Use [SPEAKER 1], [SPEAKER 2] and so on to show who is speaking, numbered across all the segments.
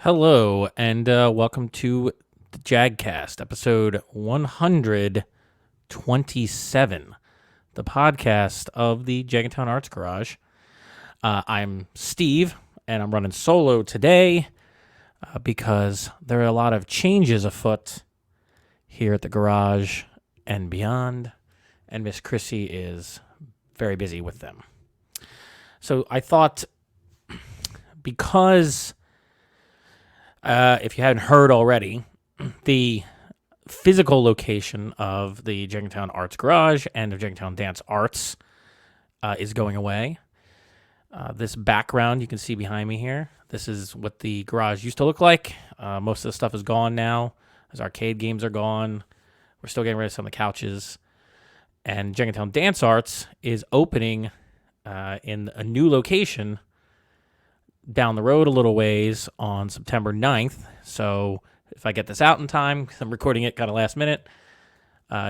[SPEAKER 1] Hello, and welcome to the JAG cast, episode 127, the podcast of the Jenkintown Arts Garage. I'm Steve, and I'm running solo today because there are a lot of changes afoot here at the garage and beyond, and Miss Chrissie is very busy with them. So I thought, because if you hadn't heard already, the physical location of the Jenkintown Arts Garage and of Jenkintown Dance Arts is going away. This background you can see behind me here, this is what the garage used to look like. Most of the stuff is gone now, as arcade games are gone. We're still getting rid of some of the couches. And Jenkintown Dance Arts is opening in a new location down the road a little ways on September 9th. So if I get this out in time, because I'm recording it kind of last minute,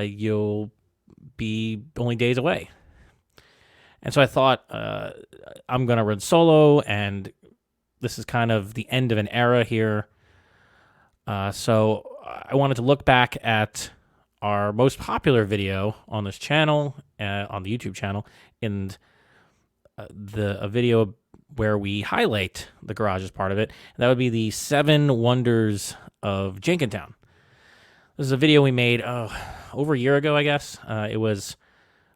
[SPEAKER 1] you'll be only days away. And so I thought I'm going to run solo, and this is kind of the end of an era here. So I wanted to look back at our most popular video on this channel, on the YouTube channel, and a video where we highlight the garage as part of it. And that would be the 7 Wonders of Jenkintown. This is a video we made over a year ago, I guess. It was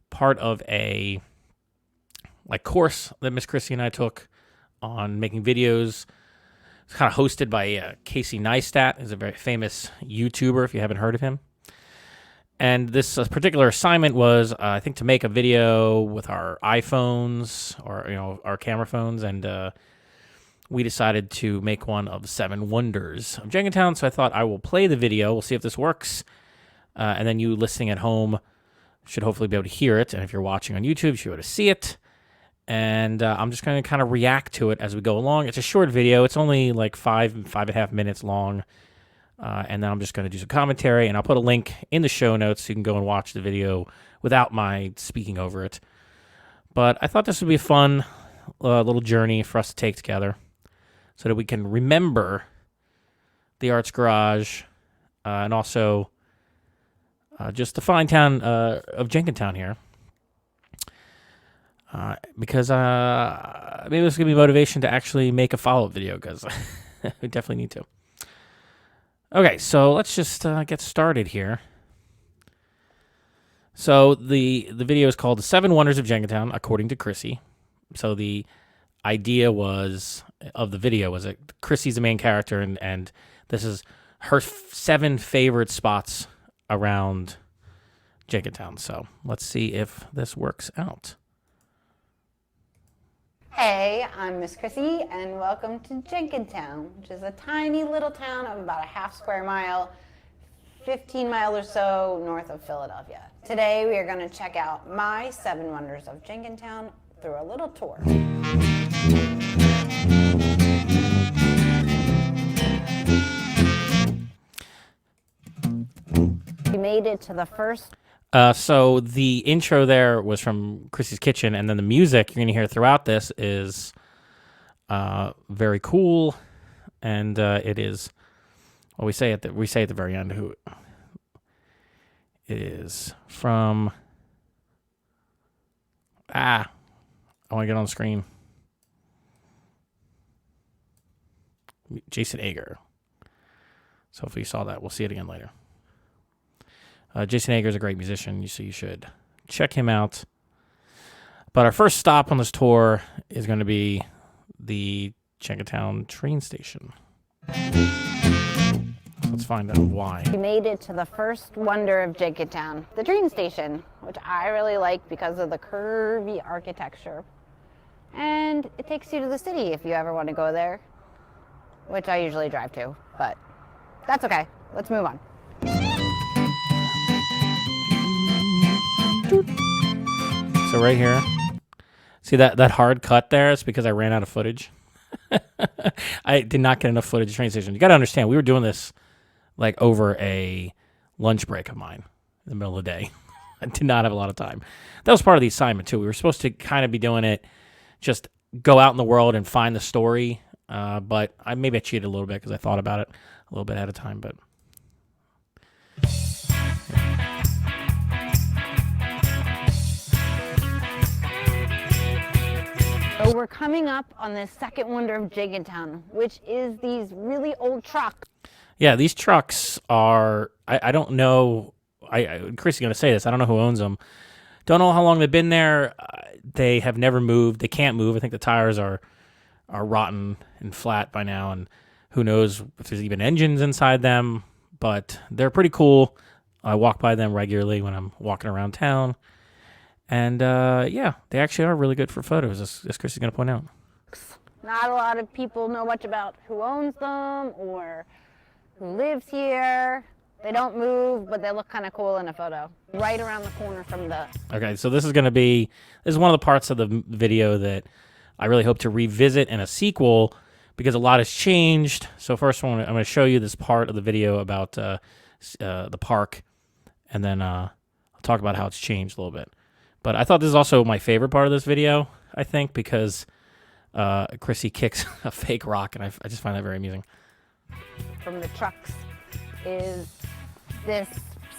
[SPEAKER 1] part of a course that Miss Chrissie and I took on making videos. It's kind of hosted by Casey Neistat, who's a very famous YouTuber, if you haven't heard of him. And this particular assignment was, I think, to make a video with our iPhones or our camera phones, and we decided to make one of 7 Wonders of Jenkintown. So I thought I will play the video. We'll see if this works, and then you listening at home should hopefully be able to hear it. And if you're watching on YouTube, you should be able to see it. And I'm just going to kind of react to it as we go along. It's a short video. It's only like 5.5 minutes long. And then I'm just going to do some commentary, and I'll put a link in the show notes so you can go and watch the video without my speaking over it. But I thought this would be a fun little journey for us to take together so that we can remember the Arts Garage and also just the fine town of Jenkintown here. Because maybe this will give me motivation to actually make a follow-up video, because we definitely need to. Okay, so let's just get started here. So the video is called The 7 Wonders of Jenkintown, according to Chrissie. So the idea of the video was that Chrissie's the main character, and this is her 7 favorite spots around Jenkintown. So let's see if this works out.
[SPEAKER 2] Hey, I'm Miss Chrissie, and welcome to Jenkintown, which is a tiny little town of about a half square mile, 15 miles or so north of Philadelphia. Today we are going to check out my 7 Wonders of Jenkintown through a little tour. We made it to the first.
[SPEAKER 1] So the intro there was from Chrissie's Kitchen, and then the music you're going to hear throughout this is very cool, and it is. Well, we say at the very end who it is from. I want to get on the screen. Jason Ager. So if you saw that, we'll see it again later. Jason Ager is a great musician, so you should check him out. But our first stop on this tour is going to be the Jenkintown train station. Let's find out why.
[SPEAKER 2] We made it to the first wonder of Jenkintown, the train station, which I really like because of the curvy architecture. And it takes you to the city if you ever want to go there, which I usually drive to, but that's okay. Let's move on.
[SPEAKER 1] So right here, see that hard cut there? It's because I ran out of footage. I did not get enough footage of the train station. You got to understand, we were doing this like over a lunch break of mine in the middle of the day. I did not have a lot of time. That was part of the assignment too. We were supposed to kind of be doing it, just go out in the world and find the story but maybe I cheated a little bit because I thought about it a little bit ahead of time. But
[SPEAKER 2] so we're coming up on the second wonder of Jenkintown, which is these really old trucks.
[SPEAKER 1] Yeah, these trucks are, I don't know, Chrissie's going to say this, I don't know who owns them. Don't know how long they've been there. They have never moved. They can't move. I think the tires are rotten and flat by now, and who knows if there's even engines inside them, but they're pretty cool. I walk by them regularly when I'm walking around town. And yeah, they actually are really good for photos, as Chrissie's going to point out.
[SPEAKER 2] Not a lot of people know much about who owns them or who lives here. They don't move, but they look kind of cool in a photo. Right around the corner from the...
[SPEAKER 1] Okay, so this is one of the parts of the video that I really hope to revisit in a sequel because a lot has changed. So first I'm going to show you this part of the video about the park, and then I'll talk about how it's changed a little bit. But I thought this is also my favorite part of this video, I think, because Chrissie kicks a fake rock, and I just find that very amusing.
[SPEAKER 2] From the trucks is this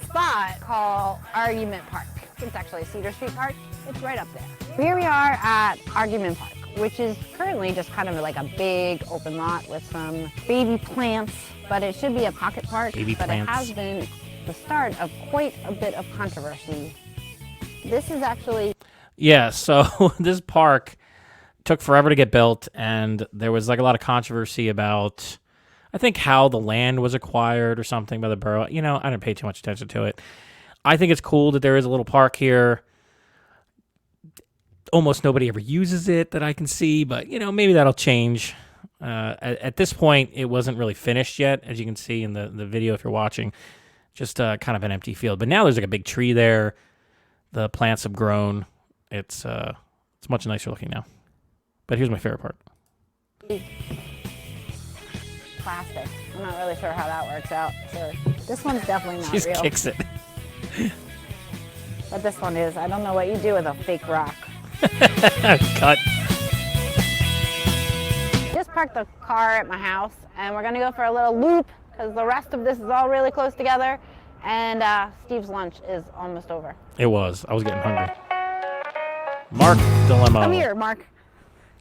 [SPEAKER 2] spot called Argument Park. It's actually Cedar Street Park. It's right up there. Here we are at Argument Park, which is currently just kind of like a big open lot with some baby plants, but it should be a pocket park. It has been the start of quite a bit of controversy. This is actually...
[SPEAKER 1] Yeah, so this park took forever to get built, and there was like a lot of controversy about, I think, how the land was acquired or something by the borough. You know, I didn't pay too much attention to it. I think it's cool that there is a little park here. Almost nobody ever uses it that I can see, but, you know, maybe that'll change. At this point, it wasn't really finished yet, as you can see in the video if you're watching. Just kind of an empty field. But now there's like a big tree there. The plants have grown. It's much nicer looking now. But here's my favorite part.
[SPEAKER 2] Plastic. I'm not really sure how that works out. So this one's definitely not
[SPEAKER 1] real. She just kicks it.
[SPEAKER 2] But this one is. I don't know what you do with a fake rock.
[SPEAKER 1] Cut.
[SPEAKER 2] Just parked the car at my house, and we're going to go for a little loop because the rest of this is all really close together. And Steve's lunch is almost over.
[SPEAKER 1] It was. I was getting hungry. Mark Dilemma.
[SPEAKER 2] Come here, Mark.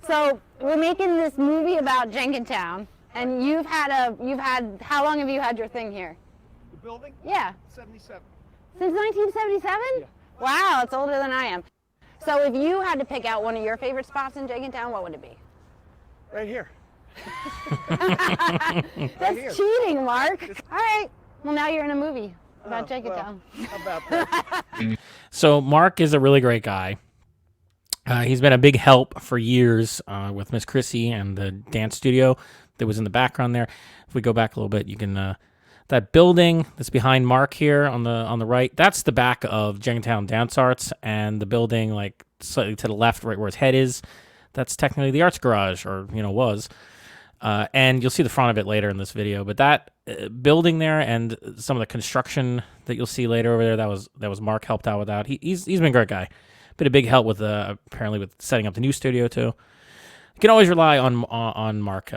[SPEAKER 2] So we're making this movie about Jenkintown, and how long have you had your thing here?
[SPEAKER 3] The building?
[SPEAKER 2] Yeah.
[SPEAKER 3] 77.
[SPEAKER 2] Since 1977?
[SPEAKER 3] Yeah.
[SPEAKER 2] Wow, it's older than I am. So if you had to pick out one of your favorite spots in Jenkintown, what would it be?
[SPEAKER 3] Right here.
[SPEAKER 2] That's cheating, Mark. All right. Well, now you're in a movie about Jenkintown.
[SPEAKER 3] Well, how about that?
[SPEAKER 1] So Mark is a really great guy. He's been a big help for years with Miss Chrissie and the dance studio that was in the background there. If we go back a little bit, you can that building that's behind Mark here on the right. That's the back of Jenkintown Dance Arts, and the building like slightly to the left, right where his head is, that's technically the Arts Garage, or was. And you'll see the front of it later in this video. But that building there and some of the construction that you'll see later over there, that was Mark helped out with that. He's been a great guy. Been a big help with apparently with setting up the new studio too. You can always rely on Mark.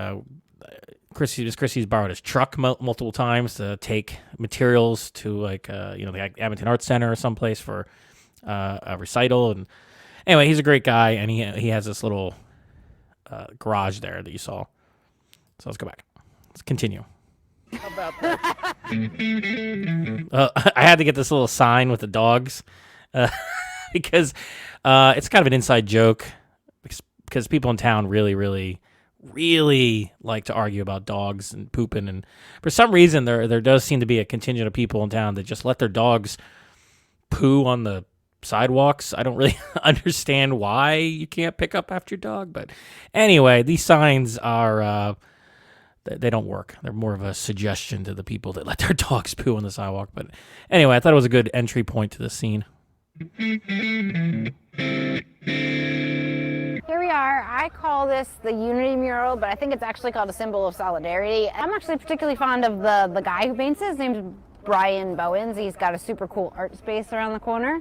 [SPEAKER 1] Chrissie's borrowed his truck multiple times to take materials to the Abington Arts Center or someplace for a recital. And anyway, he's a great guy, and he has this little garage there that you saw. So let's go back. Let's continue.
[SPEAKER 3] How about that?
[SPEAKER 1] I had to get this little sign with the dogs because it's kind of an inside joke because people in town really, really, really like to argue about dogs and pooping. And for some reason, there does seem to be a contingent of people in town that just let their dogs poo on the sidewalks. I don't really understand why you can't pick up after your dog. But anyway, these signs are... they don't work. They're more of a suggestion to the people that let their dogs poo on the sidewalk. But anyway, I thought it was a good entry point to the scene.
[SPEAKER 2] Here we are. I call this the Unity mural, but I think it's actually called a symbol of solidarity. I'm actually particularly fond of the guy who paints it. His name's Brian Bowens. He's got a super cool art space around the corner.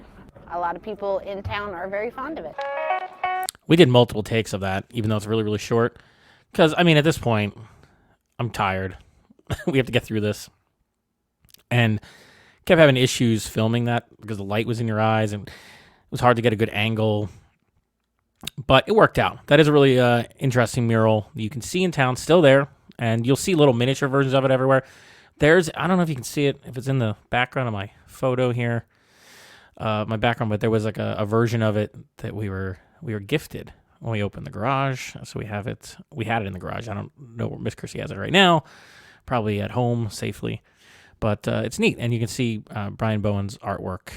[SPEAKER 2] A lot of people in town are very fond of it.
[SPEAKER 1] We did multiple takes of that, even though it's really, really short, Because, I mean, at this point, I'm tired. We have to get through this. And kept having issues filming that because the light was in your eyes and it was hard to get a good angle. But it worked out. That is a really interesting mural that you can see in town, still there. And you'll see little miniature versions of it everywhere. I don't know if you can see it, if it's in the background of my photo here, my background, but there was like a version of it that we were gifted when we opened the garage. So we had it in the garage. I don't know where Miss Chrissie has it right now, probably at home safely, but it's neat. And you can see Brian Bowen's artwork,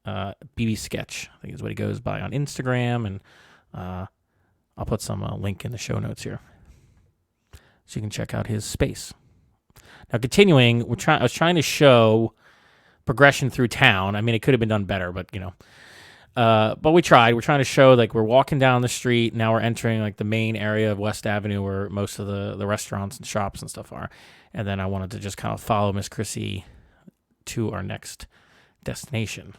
[SPEAKER 1] BB Sketch, I think is what he goes by on Instagram. And I'll put some link in the show notes here so you can check out his space. Now, continuing, I was trying to show progression through town. I mean, it could have been done better, but, but we tried. We're trying to show, like, we're walking down the street. Now we're entering, like, the main area of West Avenue where most of the restaurants and shops and stuff are. And then I wanted to just kind of follow Miss Chrissie to our next destination.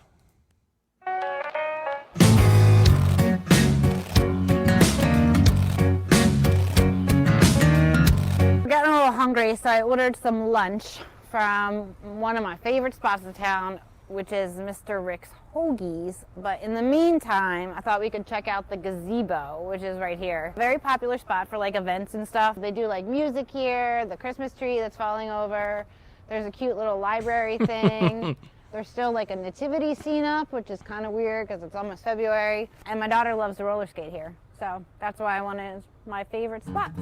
[SPEAKER 2] Getting a little hungry, so I ordered some lunch from one of my favorite spots in town, which is Mr. Rick's Hoagies. But in the meantime, I thought we could check out the gazebo, which is right here. Very popular spot for like events and stuff. They do like music here, the Christmas tree that's falling over. There's a cute little library thing. There's still like a nativity scene up, which is kind of weird because it's almost February. And my daughter loves to roller skate here. So that's why it's my favorite spots.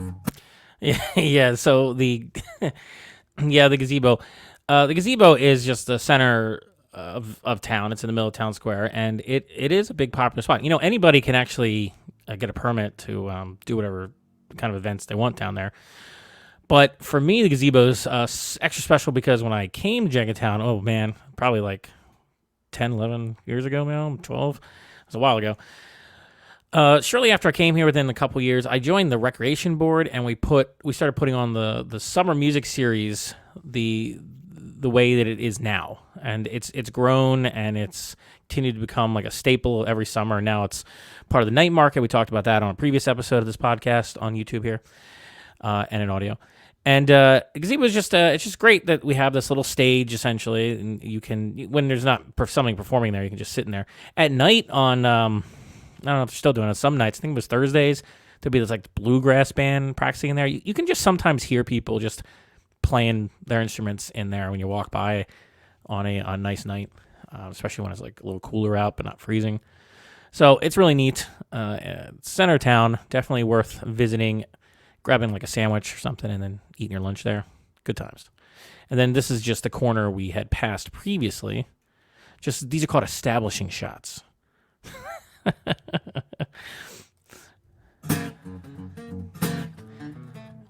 [SPEAKER 1] Yeah, so the gazebo. The gazebo is just the center of town. It's in the middle of town square, and it is a big popular spot. Anybody can actually get a permit to do whatever kind of events they want down there. But for me, the gazebo is extra special because when I came to Jenkintown, oh man, probably like 10, 11 years ago now, 12. It was a while ago. Shortly after I came here, within a couple years, I joined the recreation board, and we started putting on the summer music series the way that it is now, and it's grown and it's continued to become like a staple every summer. Now it's part of the night market. We talked about that on a previous episode of this podcast on YouTube here, and in audio. And gazebo is it's just great that we have this little stage essentially, and you can, when there's not something performing there, you can just sit in there at night on. I don't know if they're still doing it. Some nights, I think it was Thursdays, there'd be this like bluegrass band practicing in there. You can just sometimes hear people just playing their instruments in there when you walk by on a nice night, especially when it's like a little cooler out but not freezing. So it's really neat. Center of town, definitely worth visiting, grabbing like a sandwich or something and then eating your lunch there. Good times. And then this is just the corner we had passed previously. These are called establishing shots.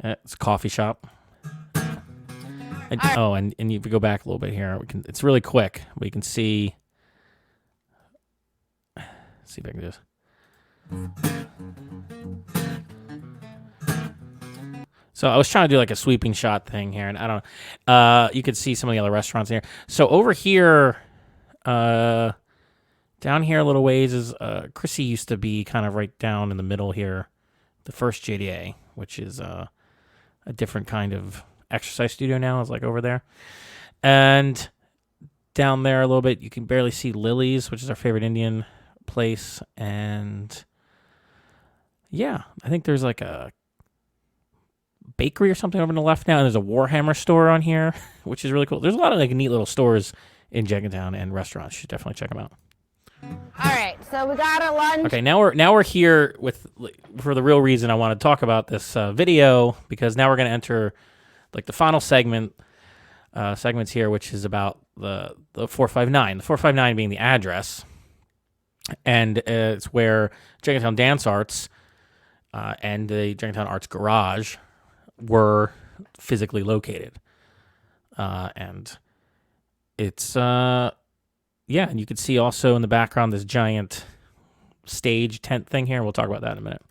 [SPEAKER 1] It's a coffee shop. And if we go back a little bit here, it's really quick. We can see if I can do this. So I was trying to do like a sweeping shot thing here, and I don't know. You could see some of the other restaurants here. So over here, down here a little ways is Chrissie used to be kind of right down in the middle here, the first JDA, which is a different kind of exercise studio now, is like over there. And down there a little bit, you can barely see Lily's, which is our favorite Indian place. And yeah, I think there's like a bakery or something over on the left now, and there's a Warhammer store on here, which is really cool. There's a lot of like neat little stores in Jenkintown and restaurants. You should definitely check them out.
[SPEAKER 2] All right, so we got a lunch.
[SPEAKER 1] Okay, now we're here for the real reason I want to talk about this video, because now we're going to enter like the final segments here, which is about the 459. The 459 being the address, and it's where Jenkintown Dance Arts and the Jenkintown Arts Garage were physically located, and it's yeah, and you can see also in the background this giant stage tent thing here. We'll talk about that in a minute.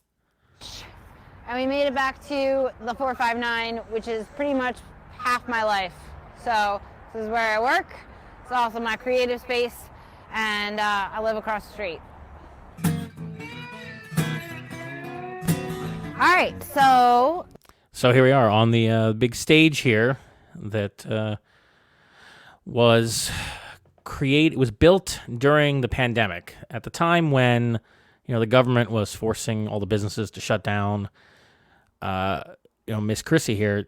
[SPEAKER 2] And we made it back to the 459, which is pretty much half my life. So this is where I work. It's also my creative space, and I live across the street. All right, so
[SPEAKER 1] So here we are on the big stage here that was built during the pandemic at the time when the government was forcing all the businesses to shut down. Miss Chrissie here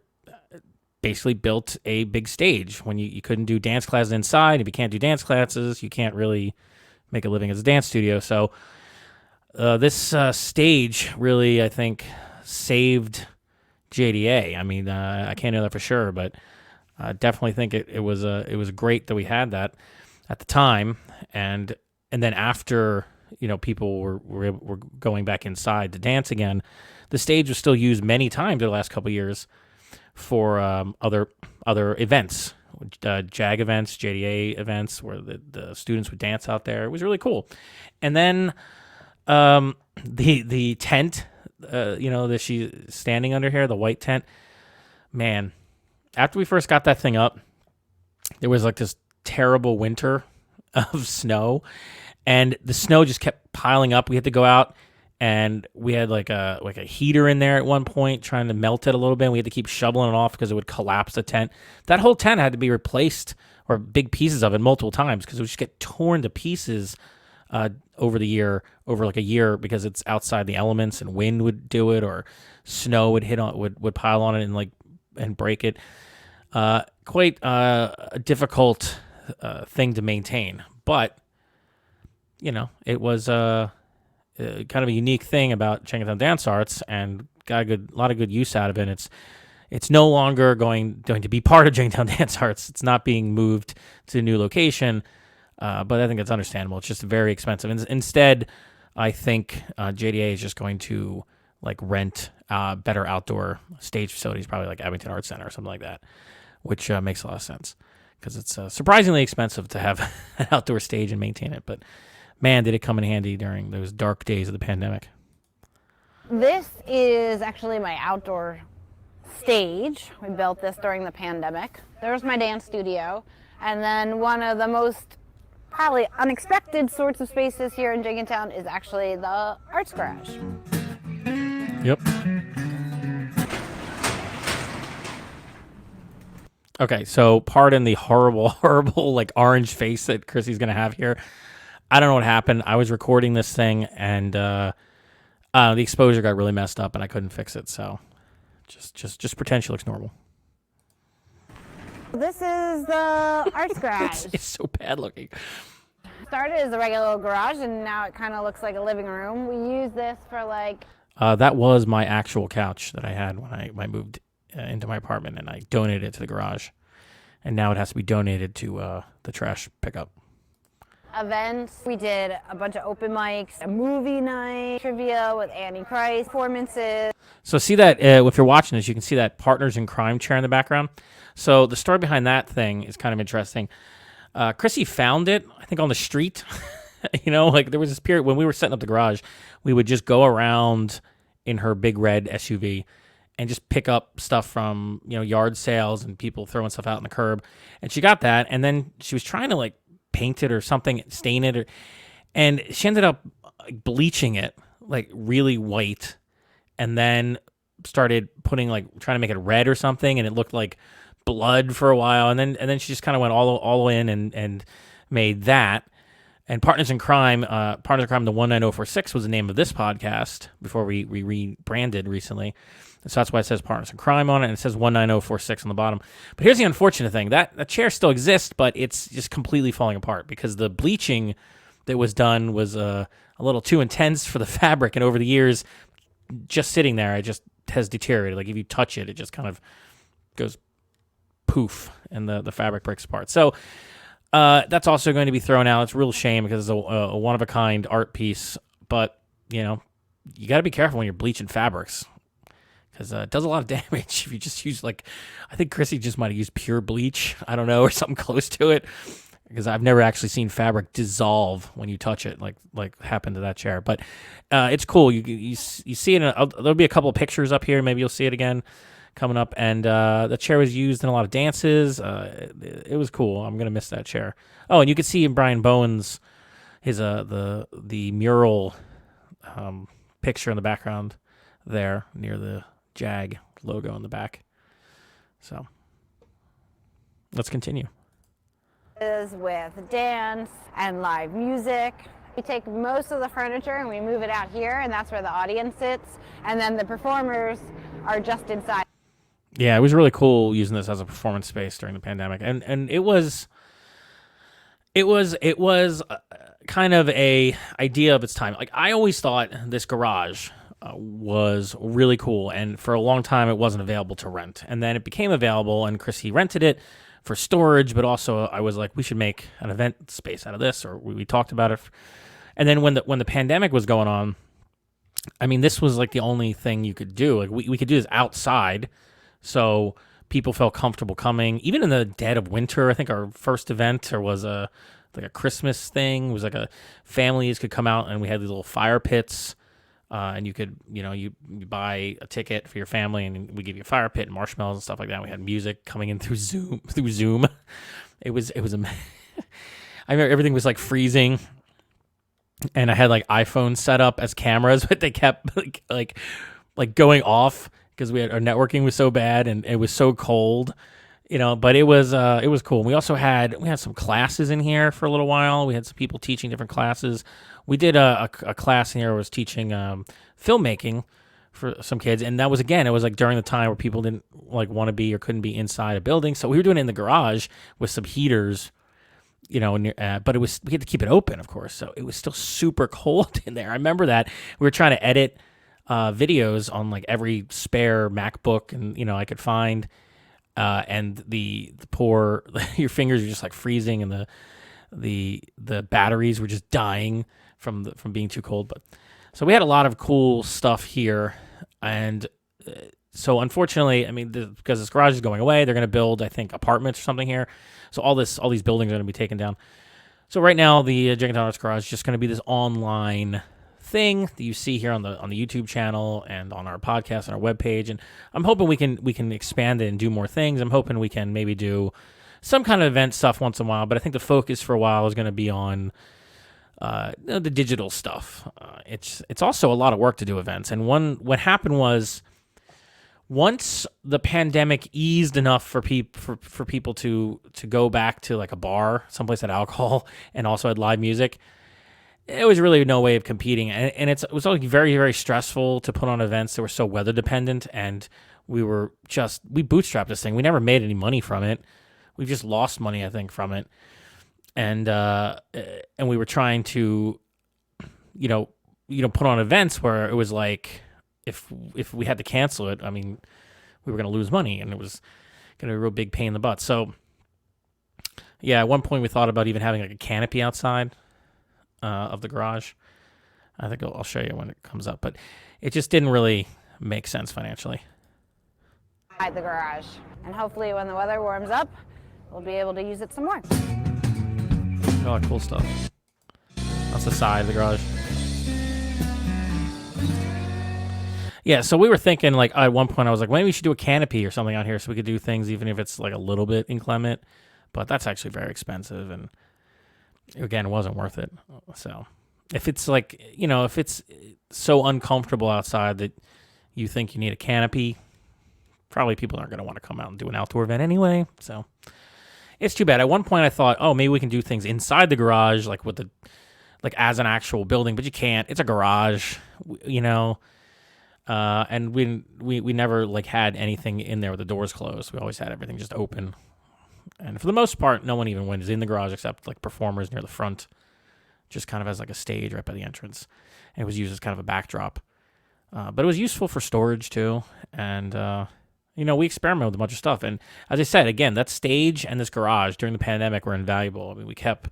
[SPEAKER 1] basically built a big stage when you couldn't do dance classes inside. If you can't do dance classes, you can't really make a living as a dance studio. So this stage really, I think, saved JDA. I mean, I can't know that for sure, but I definitely think it was great that we had that at the time, and then after people were going back inside to dance again, the stage was still used many times in the last couple of years for other events, JAG events, JDA events, where the students would dance out there. It was really cool. And then the tent, that she's standing under here, the white tent, man, after we first got that thing up, there was like this terrible winter of snow, and the snow just kept piling up. We had to go out, and we had like a heater in there at one point trying to melt it a little bit. And we had to keep shoveling it off because it would collapse the tent. That whole tent had to be replaced, or big pieces of it, multiple times, because it would just get torn to pieces over like a year, because it's outside the elements, and wind would do it, or snow would pile on it and break it. Quite a difficult thing to maintain, but it was kind of a unique thing about Jenkintown Dance Arts, and got a lot of good use out of it. It's no longer going to be part of Jenkintown Dance Arts. It's not being moved to a new location, but I think it's understandable. It's just very expensive. Instead, I think JDA is just going to rent better outdoor stage facilities, probably like Abington Arts Center or something like that, which makes a lot of sense, because it's surprisingly expensive to have an outdoor stage and maintain it. But man, did it come in handy during those dark days of the pandemic.
[SPEAKER 2] This is actually my outdoor stage. We built this during the pandemic. There's my dance studio. And then one of the most probably unexpected sorts of spaces here in Jenkintown is actually the Arts Garage.
[SPEAKER 1] Yep. Okay, so pardon the horrible orange face that Chrissie's going to have here. I don't know what happened. I was recording this thing, and the exposure got really messed up, and I couldn't fix it. So just pretend she looks normal.
[SPEAKER 2] This is the Arts Garage.
[SPEAKER 1] It's so bad looking.
[SPEAKER 2] Started as a regular little garage, and now it kind of looks like a living room. We use this for
[SPEAKER 1] that was my actual couch that I had when I moved into my apartment, and I donated it to the garage, and now it has to be donated to the trash pickup.
[SPEAKER 2] Events. We did a bunch of open mics, a movie night, trivia with Annie Price, performances.
[SPEAKER 1] So see that, if you're watching this, you can see that Partners in Crime chair in the background. So the story behind that thing is kind of interesting. Chrissie found it, I think, on the street. There was this period when we were setting up the garage, we would just go around in her big red SUV and just pick up stuff from, yard sales and people throwing stuff out on the curb. And she got that, and then she was trying to paint it or something, stain it, and she ended up bleaching it really white, and then started putting trying to make it red or something, and it looked like blood for a while, and then she just kind of went all in and made that. And Partners in Crime, the 19046 was the name of this podcast before we rebranded recently. And so that's why it says Partners in Crime on it, and it says 19046 on the bottom. But here's the unfortunate thing. That chair still exists, but it's just completely falling apart because the bleaching that was done was a little too intense for the fabric, and over the years, just sitting there, it just has deteriorated. If you touch it, it just kind of goes poof, and the fabric breaks apart. So that's also going to be thrown out. It's a real shame because it's a one-of-a-kind art piece, but, you got to be careful when you're bleaching fabrics, because it does a lot of damage if you just use, I think Chrissie just might have used pure bleach, I don't know, or something close to it, because I've never actually seen fabric dissolve when you touch it, like happened to that chair. But it's cool. You see it. There'll be a couple of pictures up here. Maybe you'll see it again coming up. And the chair was used in a lot of dances. It was cool. I'm gonna miss that chair. Oh, and you can see in Brian Bowen's the mural picture in the background there near the JAG logo in the back. So let's continue.
[SPEAKER 2] Is with dance and live music. We take most of the furniture and we move it out here, and that's where the audience sits, and then the performers are just inside.
[SPEAKER 1] Yeah, it was really cool using this as a performance space during the pandemic, and it was kind of a idea of its time. Like, I always thought this garage was really cool, and for a long time it wasn't available to rent, and then it became available, and Chrissie rented it for storage, but also I was like, we should make an event space out of this, or we talked about it. And then when the pandemic was going on, I mean, this was like the only thing you could do. Like, we could do this outside, so people felt comfortable coming. Even in the dead of winter, I think our first event was a Christmas thing. It was like families could come out, and we had these little fire pits, and you could, you buy a ticket for your family, and we give you a fire pit and marshmallows and stuff like that. We had music coming in through Zoom. It was I remember everything was like freezing. And I had like iPhones set up as cameras, but they kept like going off because our networking was so bad and it was so cold, But it was cool. We also had some classes in here for a little while. We had some people teaching different classes. We did a class in here where I was teaching filmmaking for some kids, and that was, again, it was like during the time where people didn't like want to be or couldn't be inside a building, so we were doing it in the garage with some heaters. But we had to keep it open, of course. So it was still super cold in there. I remember that we were trying to edit videos on like every spare MacBook and I could find, and the poor your fingers are just like freezing, and the batteries were just dying from being too cold. But so we had a lot of cool stuff here, and so unfortunately, I mean, because this garage is going away, they're going to build, I think, apartments or something here. So all these buildings are going to be taken down. So right now, the Jenkintown Arts Garage is just going to be this online thing that you see here on the YouTube channel and on our podcast and our webpage. And I'm hoping we can expand it and do more things. I'm hoping we can maybe do some kind of event stuff once in a while. But I think the focus for a while is going to be on the digital stuff. It's also a lot of work to do events. And what happened was, once the pandemic eased enough for people to go back to like a bar, someplace had alcohol and also had live music, it was really no way of competing. And it was like very, very stressful to put on events that were so weather dependent. And we bootstrapped this thing. We never made any money from it. We just lost money, I think, from it. And we were trying to, put on events where it was like, if we had to cancel it, I mean, we were going to lose money, and it was going to be a real big pain in the butt. So, yeah, at one point we thought about even having like a canopy outside of the garage. I think I'll show you when it comes up, but it just didn't really make sense financially.
[SPEAKER 2] Hide the garage, and hopefully when the weather warms up, we'll be able to use it some more.
[SPEAKER 1] A lot of cool stuff. That's the side of the garage. Yeah, so we were thinking, like, at one point I was like, maybe we should do a canopy or something out here so we could do things even if it's like a little bit inclement, but that's actually very expensive, and again, it wasn't worth it. So if it's like, if it's so uncomfortable outside that you think you need a canopy, probably people aren't going to want to come out and do an outdoor event anyway, so it's too bad. At one point I thought, maybe we can do things inside the garage, like as an actual building, but you can't. It's a garage, and we never like had anything in there with the doors closed. We always had everything just open, and for the most part, no one even went in the garage except like performers near the front, just kind of as like a stage right by the entrance, and it was used as kind of a backdrop. But it was useful for storage too, and we experimented with a bunch of stuff. And as I said, again, that stage and this garage during the pandemic were invaluable. I mean, we kept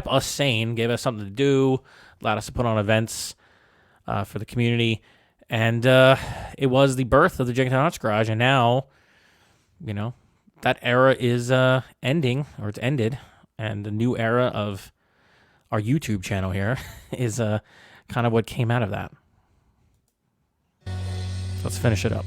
[SPEAKER 1] us sane, gave us something to do, allowed us to put on events for the community. And it was the birth of the Jenkintown Arts Garage. And now, that era is ending, or it's ended. And the new era of our YouTube channel here is kind of what came out of that. Let's finish it up.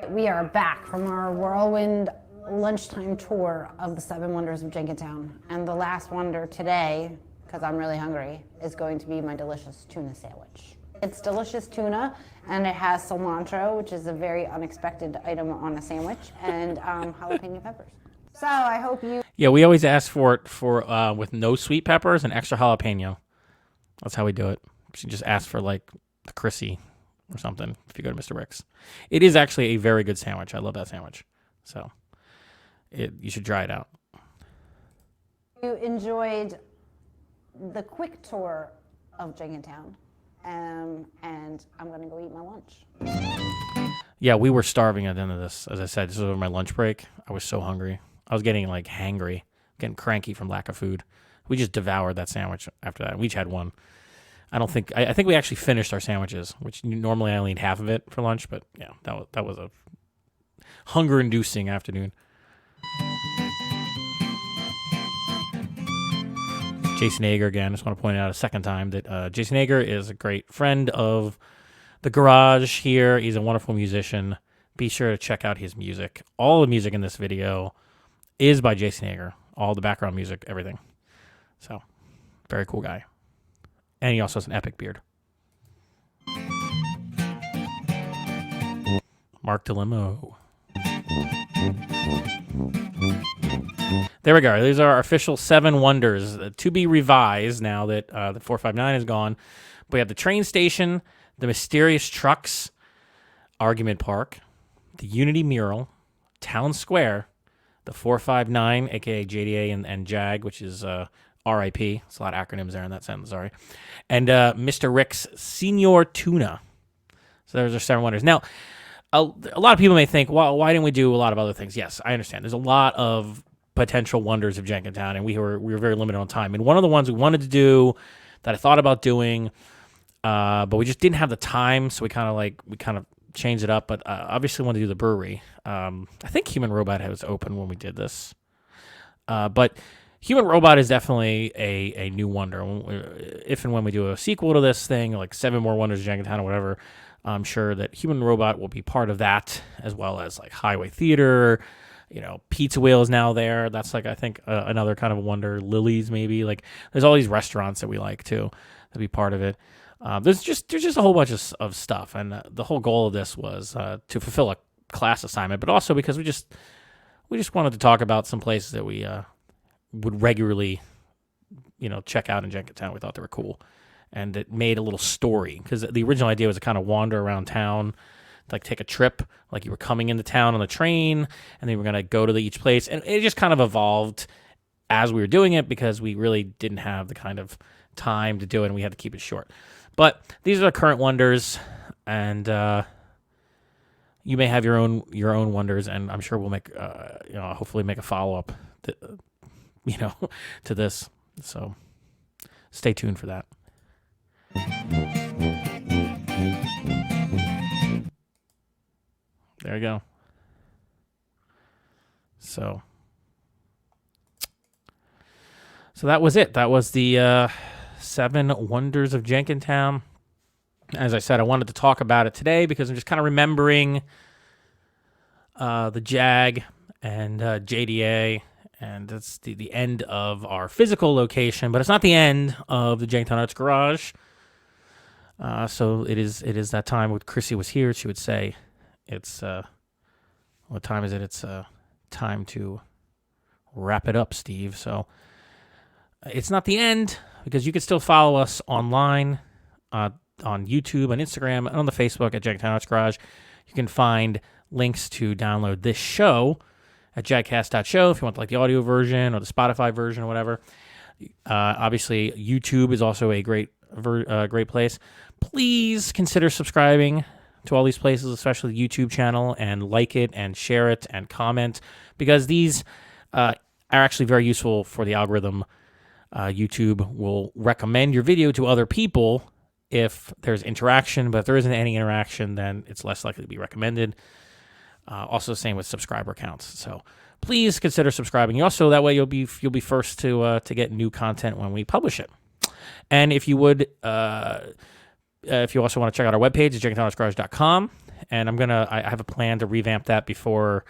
[SPEAKER 2] We are back from our whirlwind lunchtime tour of the 7 Wonders of Jenkintown. And the last wonder today, because I'm really hungry, is going to be my delicious tuna sandwich. It's delicious tuna, and it has cilantro, which is a very unexpected item on a sandwich, and jalapeno peppers. So I hope you...
[SPEAKER 1] Yeah, we always ask for it with no sweet peppers and extra jalapeno. That's how we do it. So you just ask for like the Chrissie or something if you go to Mr. Rick's. It is actually a very good sandwich. I love that sandwich. So you should try it out.
[SPEAKER 2] You enjoyed the quick tour of Jenkintown. And I'm going to go eat my lunch.
[SPEAKER 1] Yeah, we were starving at the end of this. As I said, this was over my lunch break. I was so hungry. I was getting like hangry, getting cranky from lack of food. We just devoured that sandwich after that. We each had one. I think we actually finished our sandwiches, which normally I only eat half of it for lunch. But yeah, that was a hunger-inducing afternoon. Jason Ager again. I just want to point out a second time that Jason Ager is a great friend of the garage here. He's a wonderful musician. Be sure to check out his music. All the music in this video is by Jason Ager. All the background music, everything. So, very cool guy. And he also has an epic beard. Mark DeLimo. There we go. These are our official 7 wonders to be revised now that the 459 is gone. We have the train station, the mysterious trucks, Argument Park, the Unity Mural, Town Square, the 459, aka JDA and JAG, which is RIP. It's a lot of acronyms there in that sentence, sorry. And Mr. Rick's Senior Tuna. So there's our 7 wonders. Now, a lot of people may think, well, why didn't we do a lot of other things? Yes, I understand. There's a lot of potential wonders of Jenkintown, and we were very limited on time. And one of the ones we wanted to do that I thought about doing, but we just didn't have the time, so we kind of changed it up. But obviously, wanted to do the brewery. I think Human Robot was open when we did this, but Human Robot is definitely a new wonder. If and when we do a sequel to this thing, like 7 more wonders of Jenkintown or whatever, I'm sure that Human Robot will be part of that, as well as like Highway Theater. You know, Pizza Wheel is now there. That's like, I think, another kind of a wonder. Lily's maybe. Like, there's all these restaurants that we like too to be part of it. There's just a whole bunch of stuff, and the whole goal of this was to fulfill a class assignment, but also because we just wanted to talk about some places that we would regularly, check out in Jenkintown. We thought they were cool, and it made a little story, because the original idea was to kind of wander around town, like take a trip, like you were coming into town on the train, and then we're gonna go to each place, and it just kind of evolved as we were doing it, because we really didn't have the kind of time to do it, and we had to keep it short. But these are the current wonders, and you may have your own wonders, and I'm sure we'll make hopefully make a follow up to this. So stay tuned for that. There you go. So that was it. That was the 7 Wonders of Jenkintown. As I said, I wanted to talk about it today because I'm just kind of remembering the JAG and JDA, and that's the end of our physical location, but it's not the end of the Jenkintown Arts Garage. So it is that time when Chrissie was here, she would say, it's what time is it? It's time to wrap it up, Steve. So it's not the end, because you can still follow us online on YouTube, on Instagram, and on the Facebook at Jenkintown Arts Garage. You can find links to download this show at jagcast.show if you want like the audio version or the Spotify version or whatever. Obviously, YouTube is also a great place. Please consider subscribing to all these places, especially the YouTube channel, and like it and share it and comment, because these are actually very useful for the algorithm. YouTube will recommend your video to other people if there's interaction, but if there isn't any interaction, then it's less likely to be recommended. Also, same with subscriber counts. So please consider subscribing. Also, that way you'll be first to get new content when we publish it. And if you would, if you also want to check out our webpage, it's jenkintownartsgarage.com, and I have a plan to revamp that before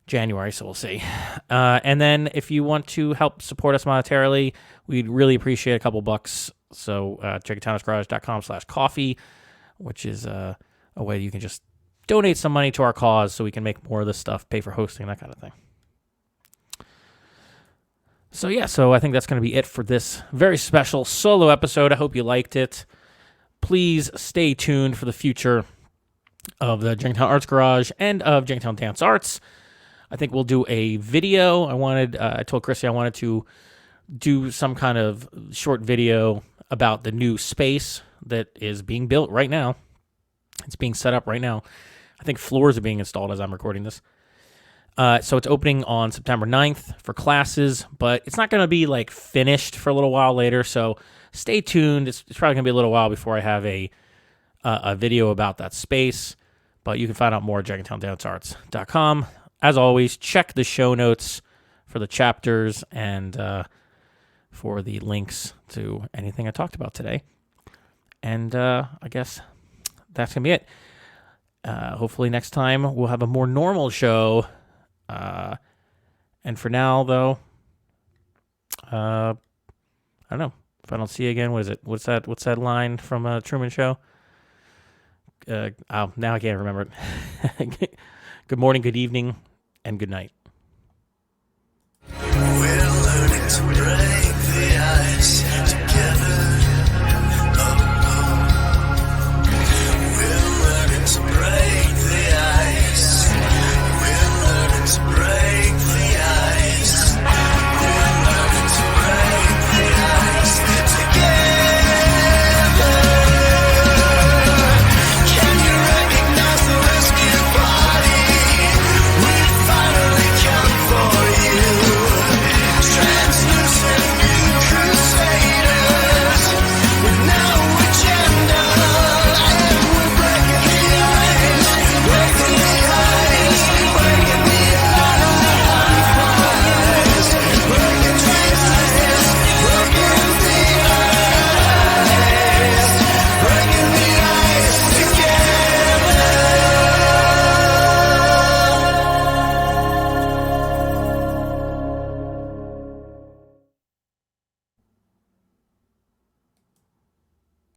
[SPEAKER 1] January, so we'll see. And then if you want to help support us monetarily, we'd really appreciate a couple bucks So JenkintownDanceGarage.com/coffee, which is a way you can just donate some money to our cause so we can make more of this stuff, pay for hosting, that kind of thing. So yeah, so I think that's going to be it for this very special solo episode. I hope you liked it. Please stay tuned for the future of the Jenkintown Arts Garage and of Jenkintown Dance Arts. I think we'll do a video. I told Chrissie I wanted to do some kind of short video about the new space that is being built right now. It's being set up right now. I think floors are being installed as I'm recording this. So it's opening on September 9th for classes, but it's not going to be like finished for a little while later. So stay tuned. It's probably going to be a little while before I have a video about that space, but you can find out more at JenkintownDanceArts.com. As always, check the show notes for the chapters and for the links to anything I talked about today. And I guess that's going to be it. Hopefully next time we'll have a more normal show. And for now, though, I don't know. If I don't see you again, what is it? What's that line from a Truman Show? Now I can't remember it. Good morning, good evening, and good night.
[SPEAKER 4] We're learning to break the ice together.